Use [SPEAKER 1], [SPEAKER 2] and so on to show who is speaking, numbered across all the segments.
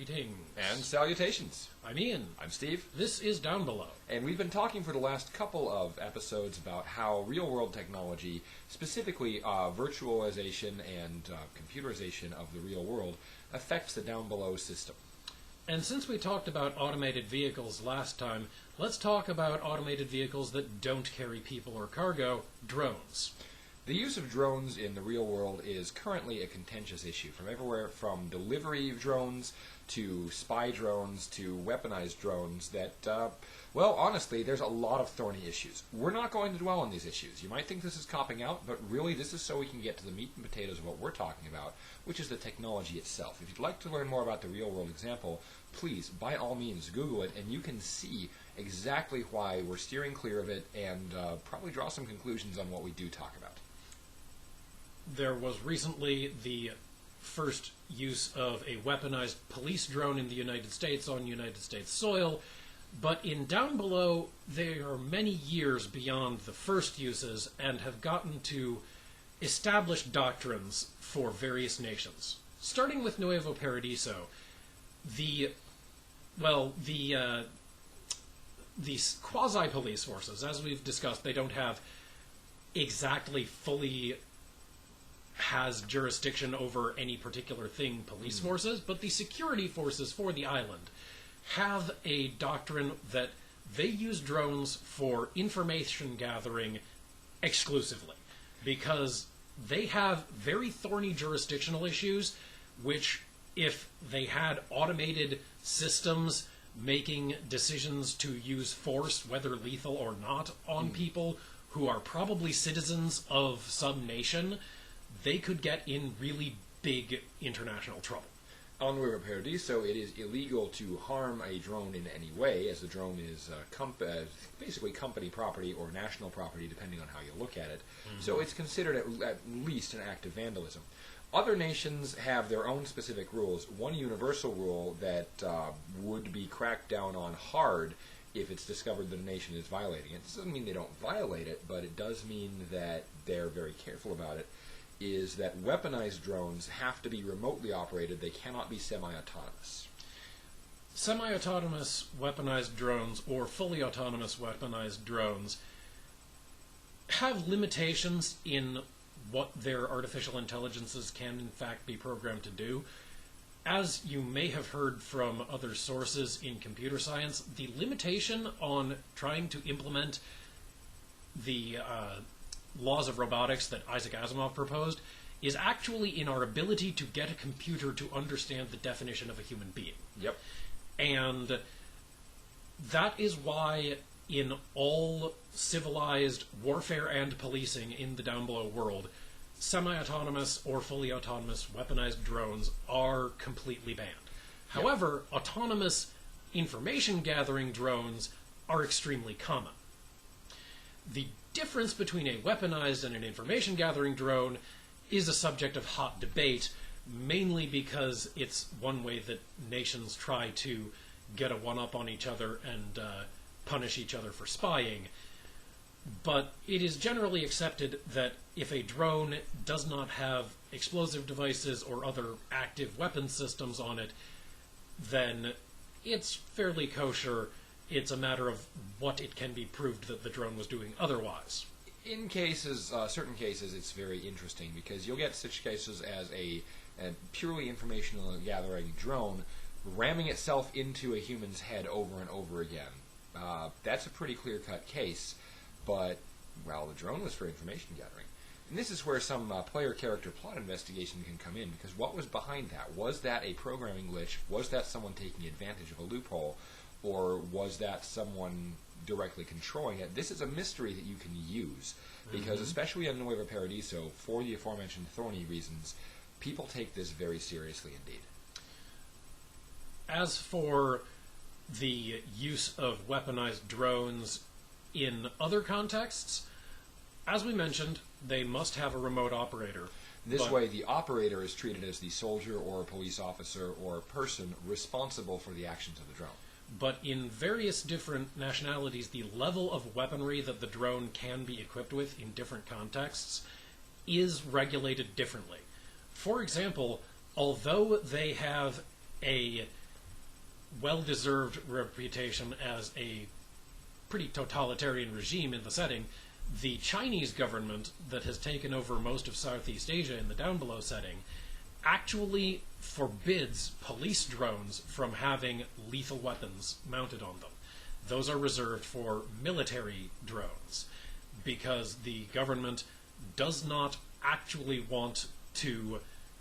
[SPEAKER 1] Greetings.
[SPEAKER 2] And salutations.
[SPEAKER 1] I'm Ian.
[SPEAKER 2] I'm Steve.
[SPEAKER 1] This is Downbelow.
[SPEAKER 2] And we've been talking for the last couple of episodes about how real-world technology, specifically virtualization and computerization of the real world, affects the Downbelow system.
[SPEAKER 1] And since we talked about automated vehicles last time, let's talk about automated vehicles that don't carry people or cargo, drones.
[SPEAKER 2] The use of drones in the real world is currently a contentious issue, from everywhere from delivery drones to spy drones to weaponized drones that, well, honestly, there's a lot of thorny issues. We're not going to dwell on these issues. You might think this is copping out, but really this is so we can get to the meat and potatoes of what we're talking about, which is the technology itself. If you'd like to learn more about the real-world example, please, by all means, Google it, and you can see exactly why we're steering clear of it and probably draw some conclusions on what we do talk about.
[SPEAKER 1] There was recently the first use of a weaponized police drone in the United States on United States soil, but in Downbelow, they are many years beyond the first uses and have gotten to established doctrines for various nations. Starting with Nuevo Paradiso, the quasi-police forces, as we've discussed, they don't have exactly fully has jurisdiction over any particular thing, police forces, but the security forces for the island have a doctrine that they use drones for information gathering exclusively, because they have very thorny jurisdictional issues, which, if they had automated systems making decisions to use force, whether lethal or not, on people who are probably citizens of some nation, they could get in really big international trouble.
[SPEAKER 2] On Nuevo Paradiso, it is illegal to harm a drone in any way, as the drone is basically company property or national property, depending on how you look at it. So it's considered at least an act of vandalism. Other nations have their own specific rules. One universal rule that would be cracked down on hard if it's discovered that a nation is violating it. This doesn't mean they don't violate it, but it does mean that they're very careful about it, is that weaponized drones have to be remotely operated. They cannot be semi-autonomous.
[SPEAKER 1] Semi-autonomous weaponized drones, or fully autonomous weaponized drones, have limitations in what their artificial intelligences can in fact be programmed to do. As you may have heard from other sources in computer science, the limitation on trying to implement the laws of robotics that Isaac Asimov proposed is actually in our ability to get a computer to understand the definition of a human being.
[SPEAKER 2] Yep.
[SPEAKER 1] And that is why in all civilized warfare and policing in the Downbelow world, semi-autonomous or fully autonomous weaponized drones are completely banned. Yep. However, autonomous information-gathering drones are extremely common. The difference between a weaponized and an information-gathering drone is a subject of hot debate, mainly because it's one way that nations try to get a one-up on each other and punish each other for spying. But it is generally accepted that if a drone does not have explosive devices or other active weapon systems on it, then it's fairly kosher. It's a matter of what it can be proved that the drone was doing otherwise.
[SPEAKER 2] In cases, certain cases, it's very interesting, because you'll get such cases as a purely informational gathering drone ramming itself into a human's head over and over again. That's a pretty clear-cut case, but, well, the drone was for information gathering. And this is where some player-character plot investigation can come in, because what was behind that? Was that a programming glitch? Was that someone taking advantage of a loophole? Or was that someone directly controlling it? This is a mystery that you can use, because especially on Nuevo Paradiso, for the aforementioned thorny reasons, people take this very seriously indeed.
[SPEAKER 1] As for the use of weaponized drones in other contexts, as we mentioned, they must have a remote operator.
[SPEAKER 2] This way, the operator is treated as the soldier or a police officer or person responsible for the actions of the drone.
[SPEAKER 1] But in various different nationalities, the level of weaponry that the drone can be equipped with in different contexts is regulated differently. For example, although they have a well-deserved reputation as a pretty totalitarian regime in the setting, the Chinese government that has taken over most of Southeast Asia in the Downbelow setting actually forbids police drones from having lethal weapons mounted on them. Those are reserved for military drones, because the government does not actually want to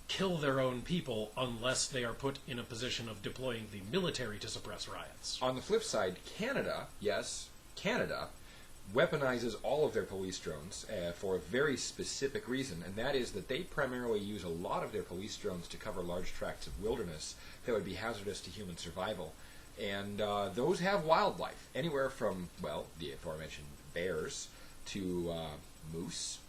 [SPEAKER 1] kill their own people unless they are put in a position of deploying the military to suppress riots.
[SPEAKER 2] On the flip side, Canada, yes, Canada, weaponizes all of their police drones for a very specific reason, and that is that they primarily use a lot of their police drones to cover large tracts of wilderness that would be hazardous to human survival. And those have wildlife, anywhere from, well, the aforementioned bears to moose,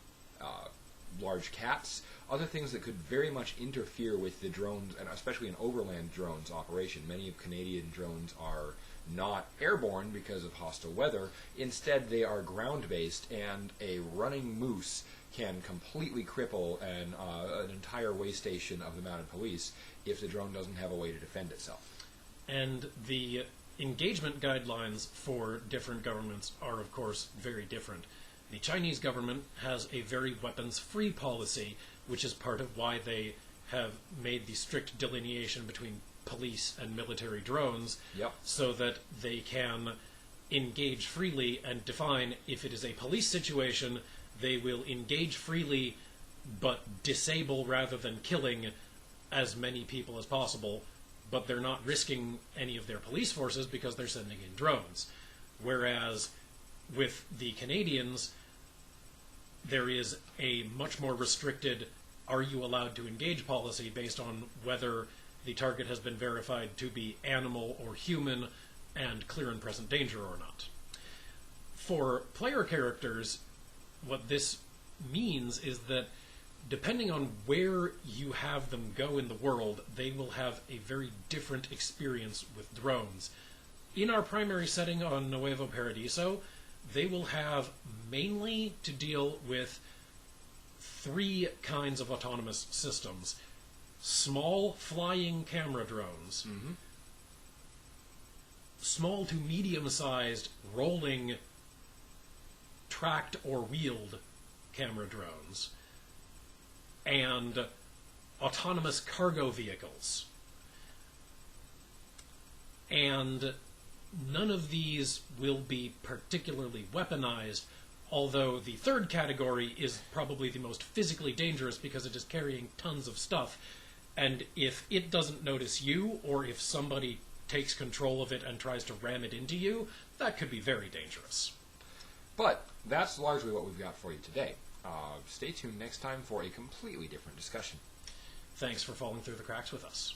[SPEAKER 2] large cats, other things that could very much interfere with the drones, and especially an overland drones operation. Many of Canadian drones are not airborne because of hostile weather. Instead, they are ground-based, and a running moose can completely cripple an entire way station of the mounted police if the drone doesn't have a way to defend itself.
[SPEAKER 1] And the engagement guidelines for different governments are, of course, very different. The Chinese government has a very weapons-free policy, which is part of why they have made the strict delineation between police and military drones, so that they can engage freely and define if it is a police situation, they will engage freely but disable rather than killing as many people as possible, but they're not risking any of their police forces because they're sending in drones. Whereas with the Canadians, there is a much more restricted "are you allowed to engage" policy based on whether the target has been verified to be animal or human and clear and present danger or not. For player characters, what this means is that depending on where you have them go in the world, they will have a very different experience with drones. In our primary setting on Nuevo Paradiso, they will have mainly to deal with 3 kinds of autonomous systems. Small flying camera drones, small to medium-sized rolling tracked or wheeled camera drones, and autonomous cargo vehicles. And none of these will be particularly weaponized, although the third category is probably the most physically dangerous because it is carrying tons of stuff. And if it doesn't notice you, or if somebody takes control of it and tries to ram it into you, that could be very dangerous.
[SPEAKER 2] But that's largely what we've got for you today. Stay tuned next time for a completely different discussion.
[SPEAKER 1] Thanks for falling through the cracks with us.